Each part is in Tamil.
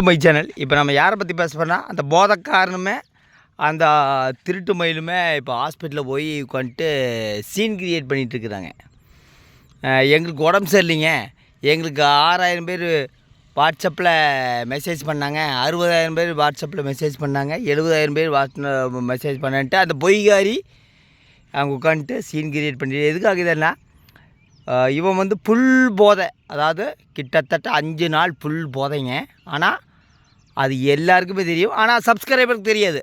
My channel. இப்போ நம்ம யாரை பற்றி பேச போனால் அந்த போதைக்காரனுமே அந்த திருட்டு மயிலுமே இப்போ ஹாஸ்பிட்டலில் போய் உட்காந்துட்டு சீன் கிரியேட் பண்ணிகிட்ருக்குறாங்க. எங்களுக்கு உடம்பு சரியில்லைங்க, எங்களுக்கு 6000 பேர் வாட்ஸ்அப்பில் மெசேஜ் பண்ணாங்க, 60,000 பேர் வாட்ஸ்அப்பில் மெசேஜ் பண்ணாங்க, 70,000 பேர் மெசேஜ் பண்ணன்ட்டு அந்த பொய்காரி அவங்க உட்காந்துட்டு சீன் கிரியேட் பண்ணி எதுக்காக இதெல்லாம் இவன் வந்து புல் போதை, அதாவது கிட்டத்தட்ட 5 நாள் புல் போதைங்க. ஆனால் அது எல்லாருக்குமே தெரியும், ஆனால் சப்ஸ்கிரைபருக்கு தெரியாது.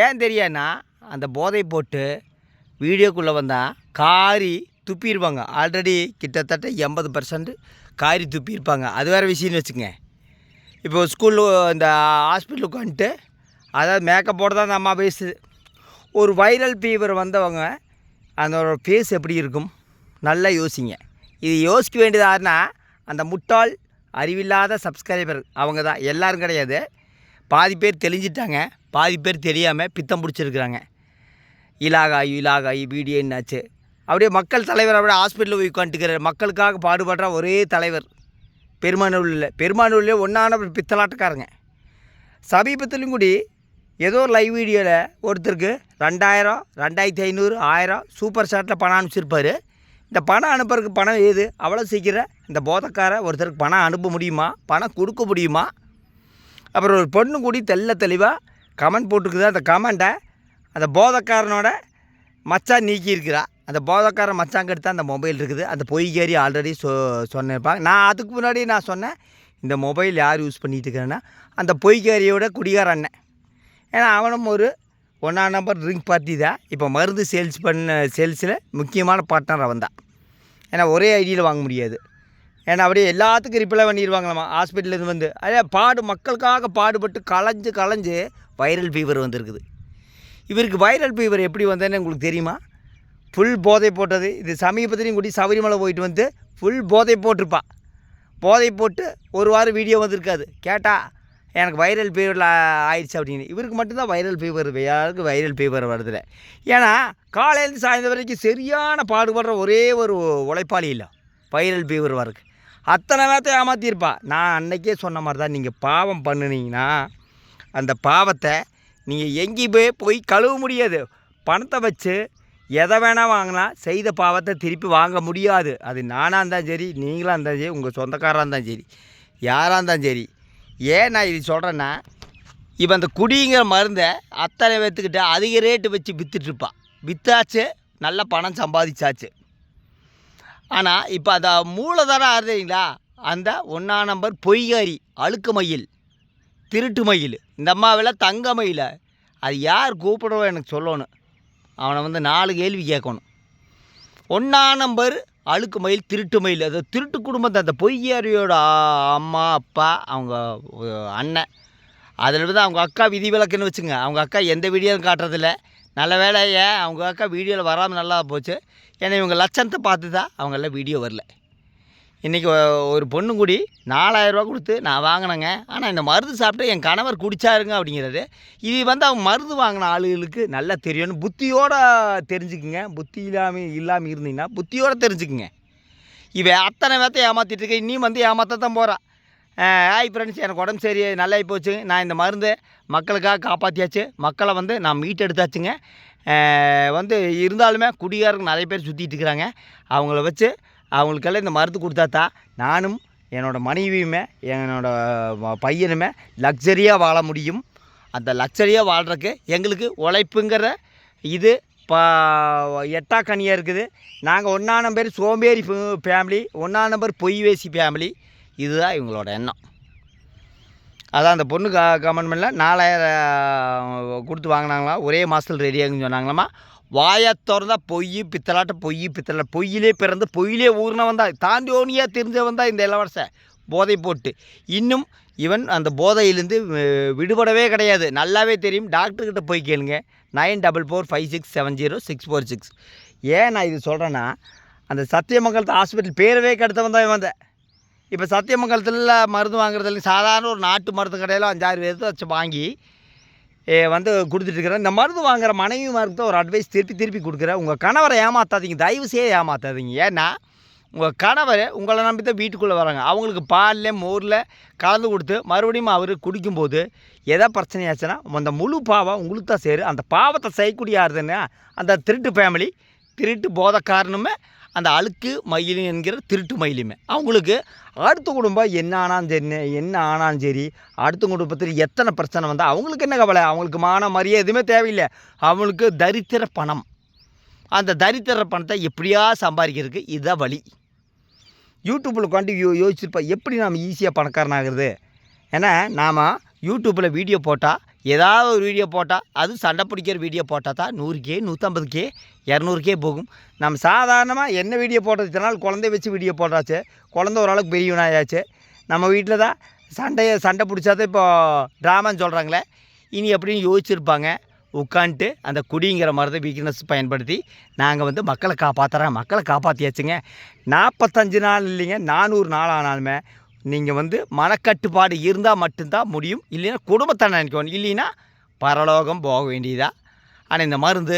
ஏன் தெரியாதுன்னா அந்த போதை போட்டு வீடியோக்குள்ளே வந்தால் காரி துப்பியிருப்பாங்க. ஆல்ரெடி கிட்டத்தட்ட 80% காரி துப்பியிருப்பாங்க. அது வேறு விஷயம்னு வச்சுங்க. இப்போ ஸ்கூலில் இந்த ஹாஸ்பிட்டலுக்கு உட்காந்துட்டு அதாவது மேக்கப்போட தான் அந்த அம்மா பேசுது. ஒரு வைரல் ஃபீவர் வந்தவங்க அந்த ஃபேஸ் எப்படி இருக்கும் நல்லா யோசிங்க. இது யோசிக்க வேண்டியது யாருன்னா அந்த முட்டாள் அறிவில்லாத சப்ஸ்கிரைபர் அவங்க தான். எல்லோரும் கிடையாது. பாதி பேர் தெளிஞ்சிட்டாங்க, பாதி பேர் தெரியாமல் பித்தம் பிடிச்சிருக்கிறாங்க. இலாகாயி வீடியோ என்னாச்சு அப்படியே மக்கள் தலைவர் அப்படியே ஹாஸ்பிட்டலில் போய் உட்காந்துக்கிறார். மக்களுக்காக பாடுபடுற ஒரே தலைவர் பெருமானூரில் ஒன்றான பித்தலாட்டக்காரங்க. சமீபத்திலும் கூடி ஏதோ ஒரு லைவ் வீடியோவில் ஒருத்தருக்கு 2000, 2500, 1000 சூப்பர் சாட்டில் பணம் அனுப்பிச்சிருப்பார். இந்த பணம் அனுப்புறதுக்கு பணம் ஏது அவ்வளோ சீக்கிரம் இந்த போதைக்கார ஒருத்தருக்கு பணம் அனுப்ப முடியுமா, பணம் கொடுக்க முடியுமா? அப்புறம் ஒரு பொண்ணு கூடி தெளிவாக கமெண்ட் போட்டுருக்குது. அந்த கமெண்ட்டை அந்த போதைக்காரனோட மச்சான் நீக்கியிருக்கிறா. அந்த போதைக்கார மச்சாங்க எடுத்தால் அந்த மொபைல் இருக்குது. அந்த பொய்காரி ஆல்ரெடி சொன்னிருப்பாங்க. நான் அதுக்கு முன்னாடி நான் சொன்னேன், இந்த மொபைல் யார் யூஸ் பண்ணிகிட்டு இருக்கிறேன்னா அந்த பொய்காரியோட குடிகார அண்ணன். ஏன்னா அவனும் ஒரு 1ஆம் நம்பர் ட்ரிங்க் பார்ட்டி தான். இப்போ மருந்து சேல்ஸில் முக்கியமான பார்ட்னர் அவன் தான். ஏன்னா ஒரே ஐடியில் வாங்க முடியாது. ஏன்னா அப்படியே எல்லாத்துக்கும் ரிப்ளை பண்ணிடுவாங்களாம்மா ஹாஸ்பிட்டலேருந்து வந்து. அதே மக்களுக்காக பாடுபட்டு களைஞ்சு வைரல் ஃபீவர் வந்திருக்குது. இவருக்கு வைரல் ஃபீவர் எப்படி வந்ததுன்னு உங்களுக்கு தெரியுமா? ஃபுல் போதை போட்டது. இது சமீபத்திலையும் கூடி சபரிமலை போயிட்டு வந்து ஃபுல் போதை போட்டிருப்பா. போதை போட்டு ஒரு வாரம் வீடியோ வந்திருக்காது. கேட்டால் எனக்கு வைரல் ஃபீவரில் ஆயிடுச்சு அப்படின்னு. இவருக்கு மட்டும்தான் வைரல் ஃபீவர், யாருக்கு வைரல் ஃபீவர் வருதில்லை. ஏன்னா காலையிலேருந்து சாயந்தரம் வரைக்கும் சரியான பாடுபடுற ஒரே ஒரு உழைப்பாளி இல்லை வைரல் ஃபீவர் வரக்கு. அத்தனை பேர்த்தை ஏமாற்றிருப்பா. நான் அன்றைக்கே சொன்ன மாதிரி தான், நீங்கள் பாவம் பண்ணினீங்கன்னா அந்த பாவத்தை நீங்கள் எங்கேயும் போய் கழுவ முடியாது. பணத்தை வச்சு எதை வேணால் வாங்கினா செய்த பாவத்தை திருப்பி வாங்க முடியாது. அது நானாக இருந்தாலும் சரி, நீங்களாக இருந்தாலும் சரி, உங்கள் சொந்தக்காராக இருந்தாலும் சரி, யாராக இருந்தாலும் சரி. ஏன் நான் இது சொல்கிறேன்னா, இப்போ அந்த குடிங்கிற மருந்தை அத்தனை பேர்த்துக்கிட்ட அதிக ரேட்டு வச்சு விற்றுட்ருப்பா. விற்றாச்சு, நல்ல பணம் சம்பாதிச்சாச்சு. ஆனால் இப்போ அந்த மூலதனம் ஆறுதுங்களா அந்த 1ஆம் நம்பர் பொய்காரி, அழுக்கு மயில், திருட்டு மயில், இந்த அம்மாவில் தங்க மயில். அது யார் கூப்பிடுவோம் எனக்கு சொல்லணும். அவனை வந்து 4 கேள்வி கேட்கணும். 1ஆம் நம்பர் அழுக்கு மயில், திருட்டு மயில். அது திருட்டு குடும்பத்தை அந்த பொய்யாரியோட அம்மா, அப்பா, அவங்க அண்ணன், அதில் தான் அவங்க அக்கா விதிவிலக்குன்னு வச்சுங்க. அவங்க அக்கா எந்த வீடியோவும் காட்டுறதில்ல. நல்ல வேலையை அவங்க அக்கா வீடியோவில் வராமல் நல்லா போச்சு. ஏன்னா இவங்க லட்சணத்தை பார்த்து தான் அவங்களாம் வீடியோ வரல. இன்றைக்கி ஒரு பொண்ணு கூடி 4000 ரூபா கொடுத்து நான் வாங்கினேங்க, ஆனால் இந்த மருந்து சாப்பிட்டு என் கணவர் குடித்தாருங்க அப்படிங்கிறது. இது வந்து அவங்க மருந்து வாங்கின ஆளுகளுக்கு நல்லா தெரியணும். புத்தியோடு தெரிஞ்சுக்குங்க. புத்தி இல்லாமல் இருந்தீங்கன்னா புத்தியோடு தெரிஞ்சுக்குங்க. இவன் அத்தனை பேர்த்தை ஏமாற்றிட்டு இருக்கேன். இன்னும் வந்து ஏமாற்ற தான் போகிறான். ஹாய் ஃப்ரெண்ட்ஸ், எனக்கு உடம்பு சரி நல்லா போச்சு, நான் இந்த மருந்து மக்களுக்காக காப்பாற்றியாச்சு, மக்களை வந்து நான் மீட்டெடுத்தாச்சுங்க. வந்து இருந்தாலுமே குடிகாரங்க நிறைய பேர் சுற்றிட்டு இருக்கிறாங்க. அவங்கள வச்சு அவங்களுக்கெல்லாம் இந்த மருந்து கொடுத்தா தான் நானும் என்னோடய மனைவியுமே என்னோடய பையனுமே லக்ஸரியாக வாழ முடியும். அந்த லக்ஸரியாக வாழ்கிறக்கு எங்களுக்கு உழைப்புங்கிற இது எட்டாக்கனியாக இருக்குது. நாங்கள் 1ஆம் நம்பர் சோம்பேறி ஃபேமிலி, 1ஆம் நம்பர் பொய்வேசி ஃபேமிலி. இதுதான் இவங்களோட எண்ணம். அதான் அந்த பொண்ணு கமெண்ட் பண்ணல 4000 கொடுத்து வாங்கினாங்களாம், ஒரே மாதத்தில் ரெடியாகுன்னு சொன்னாங்களாம்மா. வாயை திறந்தால் பித்தளை பொய்யிலே பிறந்து பொய்யிலே ஊர்னவன் தான், தாண்டியோனியாக தெரிஞ்சவன் தான் இந்த இளவரசன். போதை போட்டு இன்னும் இவன் அந்த போதையிலேருந்து விடுபடவே கிடையாது. நல்லாவே தெரியும். டாக்டர்கிட்ட போய் கேளுங்க. 9445670646. ஏன் நான் இது சொல்கிறேன்னா, அந்த சத்தியமங்கலத்து ஹாஸ்பிட்டல் பேரவே கெடுத்தவன் தான் இவன். இப்போ சத்தியமங்கலத்தில் மருந்து வாங்குறதுல சாதாரண ஒரு நாட்டு மருந்து கடையில் 5-6 பேர்த்து வச்சு வாங்கி வந்து கொடுத்துட்ருக்குறேன். இந்த மருந்து வாங்குகிற மனைவி மருந்து ஒரு அட்வைஸ் திருப்பி கொடுக்குறேன். உங்கள் கணவரை ஏமாற்றாதீங்க, தயவு செய்ய ஏமாற்றாதீங்க. ஏன்னா உங்கள் கணவர் உங்களை நம்பி தான் வீட்டுக்குள்ளே வராங்க. அவங்களுக்கு பாலில் மோரில் கலந்து கொடுத்து மறுபடியும் அவர் குடிக்கும்போது எதா பிரச்சனையாச்சுன்னா அந்த முழு பாவம் உங்களுக்கு தான் சேரும். அந்த பாவத்தை செய்யக்கூடிய யாருதுன்னா அந்த திருட்டு ஃபேமிலி, திருட்டு போத காரணமே அந்த அழுக்கு மயில் என்கிற திருட்டு மயிலுமே. அவங்களுக்கு அடுத்த குடும்பம் என்ன ஆனாலும் சரி, அடுத்த குடும்பத்தில் எத்தனை பிரச்சனை வந்தால் அவங்களுக்கு என்ன கவலை? அவங்களுக்கு மான மரியாதை எதுவுமே தேவையில்லை. அவங்களுக்கு தரித்திர பணம். அந்த தரித்திர பணத்தை எப்படியா சம்பாதிக்கிறதுக்கு இதுதான் வழி. யூடியூப்பில் உட்காந்து யோசிச்சிருப்பா எப்படி நாம் ஈஸியாக பணக்காரனாகிறது. ஏன்னா நாம் யூடியூப்பில் வீடியோ போட்டால், ஏதாவது ஒரு வீடியோ போட்டால், அது சண்டை பிடிக்கிற வீடியோ போட்டால் தான் 100K 150K 200K போகும். நம்ம சாதாரணமாக என்ன வீடியோ போட்டதுனால குழந்தைய வச்சு வீடியோ போட்டாச்சு, குழந்தை ஓரளவுக்கு பெரியவனாயாச்சு. நம்ம வீட்டில் தான் சண்டை பிடிச்சாதான் இப்போ ட்ராமான்னு சொல்கிறாங்களே, இனி எப்படின்னு யோசிச்சுருப்பாங்க. உட்காந்துட்டு அந்த குடிங்கிற மாதிரி தான் வீக்னஸ் பயன்படுத்தி நாங்கள் மக்களை மக்களை காப்பாற்றியாச்சுங்க. 45 நாள் இல்லைங்க, 400 நாள் ஆனாலுமே நீங்கள் மனக்கட்டுப்பாடு இருந்தால் மட்டும்தான் முடியும். இல்லைன்னா குடும்பத்தை நினைக்கணும், இல்லைன்னா பரலோகம் போக வேண்டியதா. ஆனால் இந்த மருந்து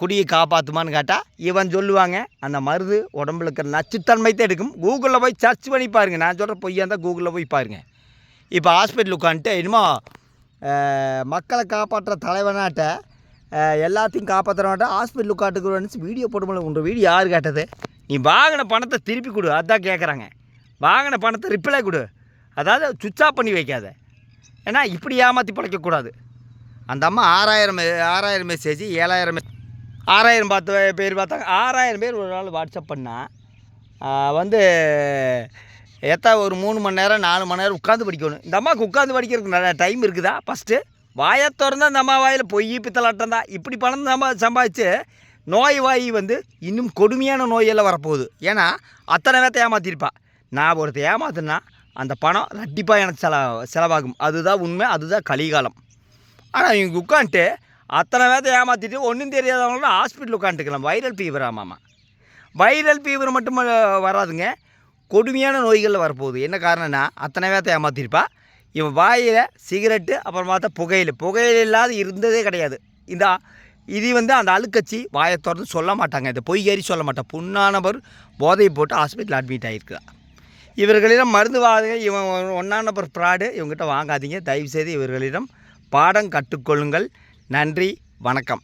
குடியை காப்பாற்றுமான்னு கேட்டால் இவன் சொல்லுவாங்க அந்த மருந்து உடம்புல இருக்கிற நச்சுத்தன்மைத்தை எடுக்கும். கூகுளில் போய் சர்ச் பண்ணி பாருங்கள். நான் சொல்கிற பொய்யா இருந்தால் கூகுளில் போய் பாருங்கள். இப்போ ஹாஸ்பிட்டல் உட்காந்துட்டு என்னமோ மக்களை காப்பாற்றுற தலைவனாட்ட எல்லாத்தையும் காப்பாற்றுறவாட்ட ஹாஸ்பிட்டல் உட்காட்டுக்குன்னு வீடியோ போட்டு முடியல. உங்கள் வீடியோ யார் கேட்டது? நீ வாங்கின பணத்தை திருப்பி கொடு, அதுதான் கேட்குறாங்க. வாங்கின பணத்தை ரிப்ளை கொடு, அதாவது சுவிட்ச் ஆஃப் பண்ணி வைக்காத. ஏன்னா இப்படி ஏமாற்றி பழைக்கக்கூடாது. அந்த அம்மா 6000 மெசேஜ் 7000 6000 பேர் பார்த்தாங்க. 6000 பேர் ஒரு நாள் வாட்ஸ்அப் பண்ணால் ஒரு 3 மணி நேரம் 4 மணி நேரம் உட்காந்து படிக்கணும். இந்த அம்மாவுக்கு உட்காந்து படிக்கிறதுக்கு நிறைய டைம் இருக்குதா? ஃபஸ்ட்டு வாயை திறந்தால் அந்த அம்மா வாயில் பொய் பித்தலாட்டம் தான். இப்படி பணம் நம்ம சம்பாதிச்சு நோய் வாய் இன்னும் கொடுமையான நோயெல்லாம் வரப்போகுது. ஏன்னா அத்தனை பேர்த்த ஏமாற்றிருப்பா. நான் ஒருத்தர் ஏமாத்துனா அந்த பணம் ரெட்டிப்பாக எனக்கு செலவாகும். அதுதான் உண்மை, அதுதான் கலிகாலம். ஆனால் இவங்க உட்காந்துட்டு அத்தனை பேர்த்த ஏமாற்றிட்டு ஒன்றும் தெரியாதவங்களும் ஹாஸ்பிட்டல் உட்காந்துக்கலாம். Viral fever. ஆமாம்மா, வைரல் ஃபீவர் மட்டும் வராதுங்க, கொடுமையான நோய்களில் வரப்போகுது. என்ன காரணம்னா அத்தனை பேர்த்த ஏமாற்றிருப்பா. இவன் வாயில் சிகரெட்டு, அப்புறம் பார்த்தா புகையில இல்லாத இருந்ததே கிடையாது. இது அந்த அழுக்கச்சி வாயை திறந்து சொல்ல மாட்டாங்க. இதை பொய்கறி சொல்ல மாட்டான். புண்ணானவர் போதையை போட்டு ஹாஸ்பிட்டல் அட்மிட் ஆகிருக்கா. இவர்களிடம் மருந்து வாங்க. இவன் 1 நம்பர் ஃப்ராடு. இவங்ககிட்ட வாங்காதீங்க தயவுசெய்து. இவர்களிடம் பாடம் கற்றுக்கொள்ளுங்கள். நன்றி, வணக்கம்.